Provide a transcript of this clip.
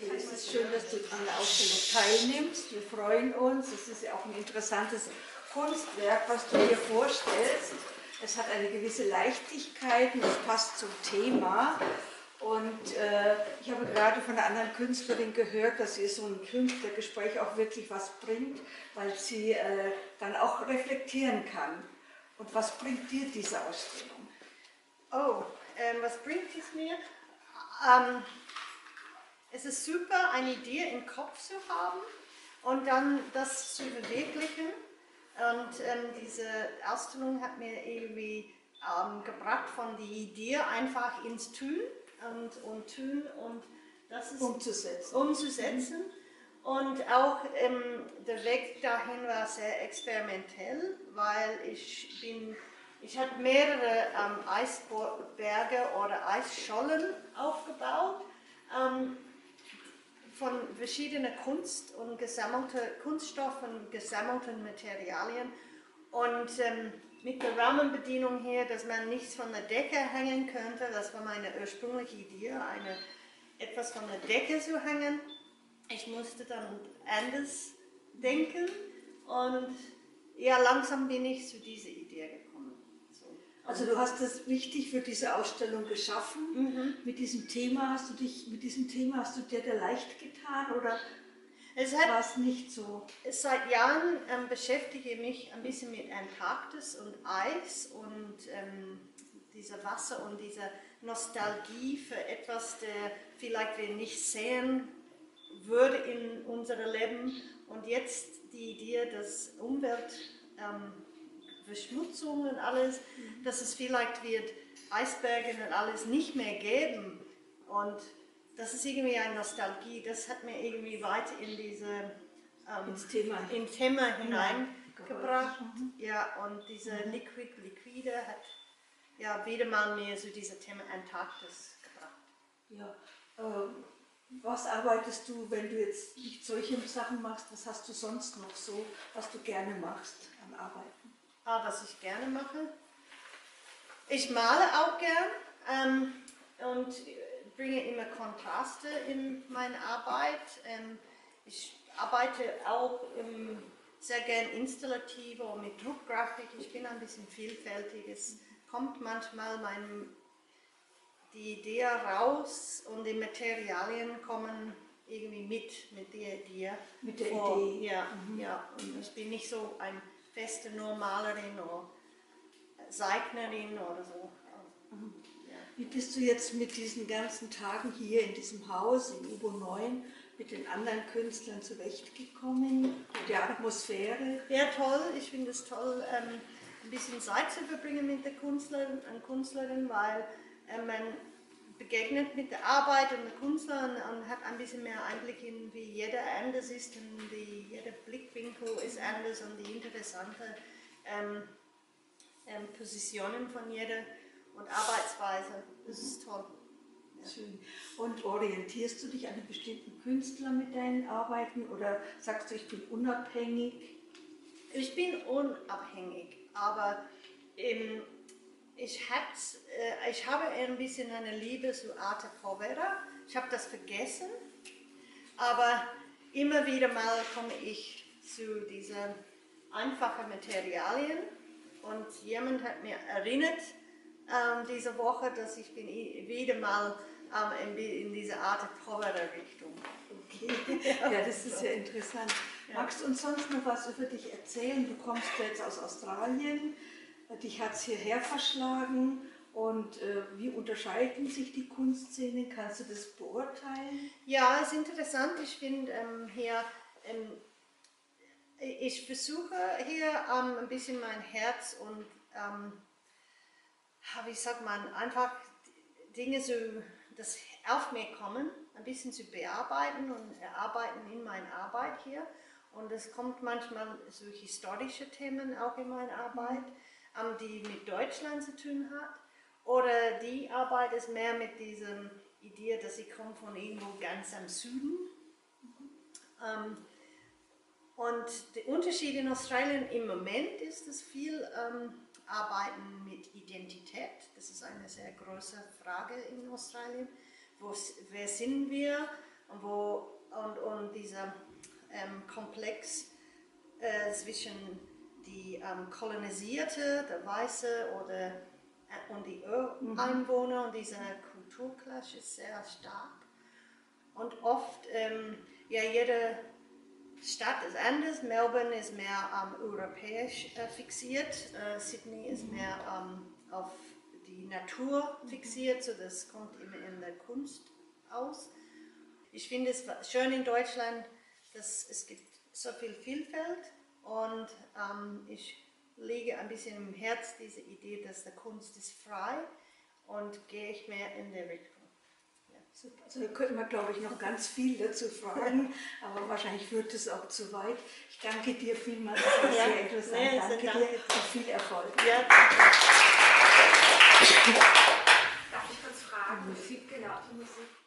Okay, es ist schön, dass du an der Ausstellung teilnimmst. Wir freuen uns. Es ist ja auch ein interessantes Kunstwerk, was du hier vorstellst. Es hat eine gewisse Leichtigkeit und es passt zum Thema. Und ich habe gerade von einer anderen Künstlerin gehört, dass ihr so ein Künstlergespräch auch wirklich was bringt, weil sie dann auch reflektieren kann. Und was bringt dir diese Ausstellung? Oh, was bringt es mir? Es ist super, eine Idee im Kopf zu haben und dann das zu verwirklichen. Und diese Ausstellung hat mir irgendwie gebracht von der Idee einfach ins Tun und das ist umzusetzen. Und auch der Weg dahin war sehr experimentell, weil ich habe mehrere Eisberge oder Eisschollen aufgebaut von verschiedenen Kunststoffen, gesammelten Materialien und mit der Rahmenbedienung hier, dass man nichts von der Decke hängen könnte. Das war meine ursprüngliche Idee, etwas von der Decke zu hängen. Ich musste dann anders denken und ja, langsam bin ich zu dieser Idee gekommen. So. Also du hast das richtig für diese Ausstellung geschaffen. Mit diesem Thema hast du dir da leicht getan oder war es nicht so? Seit Jahren beschäftige ich mich ein bisschen mit Antarktis und Eis und dieser Wasser und dieser Nostalgie für etwas, der vielleicht wir nicht sehen würde in unserem Leben. Und jetzt die Idee, dass Umweltverschmutzung und alles, dass es vielleicht wird Eisberge und alles nicht mehr geben. Und das ist irgendwie eine Nostalgie, das hat mir irgendwie weiter in diese Ins Thema hineingebracht. Ja, und diese Liquide hat ja wieder mal mir so dieses Thema Antarktis gebracht. Ja, was arbeitest du, wenn du jetzt nicht solche Sachen machst, was hast du sonst noch so, was du gerne machst an Arbeiten? Was ich gerne mache? Ich male auch gern und bringe immer Kontraste in meine Arbeit. Ich arbeite auch sehr gern installativ oder mit Druckgrafik. Ich bin ein bisschen vielfältig. Es kommt manchmal die Idee raus und die Materialien kommen irgendwie mit der Idee. Mit der Idee? Ja, ja. Und ich bin nicht so ein feste nur Malerin oder Zeichnerin oder so. Ja. Wie bist du jetzt mit diesen ganzen Tagen hier in diesem Haus, in UBO 9, mit den anderen Künstlern zurechtgekommen, mit der Atmosphäre? Ja, toll. Ich finde es toll, ein bisschen Zeit zu verbringen mit der Künstlerin und Künstlerin, weil man begegnet mit der Arbeit und der Künstler und hat ein bisschen mehr Einblick in, wie jeder anders ist und jeder Blickwinkel ist anders und die interessante Positionen von jeder und Arbeitsweise. Das ist toll. Ja. Schön. Und orientierst du dich an einen bestimmten Künstler mit deinen Arbeiten oder sagst du, ich bin unabhängig? Ich bin unabhängig, aber ich habe ein bisschen eine Liebe zu Arte Povera. Ich habe das vergessen, aber immer wieder mal komme ich zu diesen einfachen Materialien und jemand hat mir erinnert diese Woche, dass ich bin wieder mal in diese Arte Povera Richtung. Okay, ja, das ist ja interessant. Ja. Magst du uns sonst noch was über dich erzählen? Du kommst jetzt aus Australien. Dich hat es hierher verschlagen und wie unterscheiden sich die Kunstszenen? Kannst du das beurteilen? Ja, es ist interessant. Ich finde ich versuche hier ein bisschen mein Herz und wie sagt man, einfach Dinge so, das auf mir kommen, ein bisschen zu bearbeiten und erarbeiten in meiner Arbeit hier. Und es kommt manchmal so historische Themen auch in meine Arbeit, die mit Deutschland zu tun hat. Oder die Arbeit ist mehr mit dieser Idee, dass ich komme von irgendwo ganz am Süden. Und der Unterschied in Australien im Moment ist, dass viel Arbeiten mit Identität. Das ist eine sehr große Frage in Australien. Wer sind wir und dieser Komplex zwischen die kolonisierte, der Weiße und die Ureinwohner und dieser Kulturclash ist sehr stark. Und oft, jede Stadt ist anders. Melbourne ist mehr europäisch fixiert, Sydney ist mehr auf die Natur fixiert, so das kommt immer in der Kunst aus. Ich finde es schön in Deutschland, dass es gibt so viel Vielfalt und ich lege ein bisschen im Herz diese Idee, dass der Kunst ist frei und gehe ich mehr in der Richtung. Ja. Super. Also da könnten wir, glaube ich, noch ganz viel dazu fragen, aber wahrscheinlich führt es auch zu weit. Ich danke dir vielmals, das war sehr interessant. Danke dir und viel Erfolg. Ja, danke. Darf ich kurz fragen? Musik, genau, die Musik.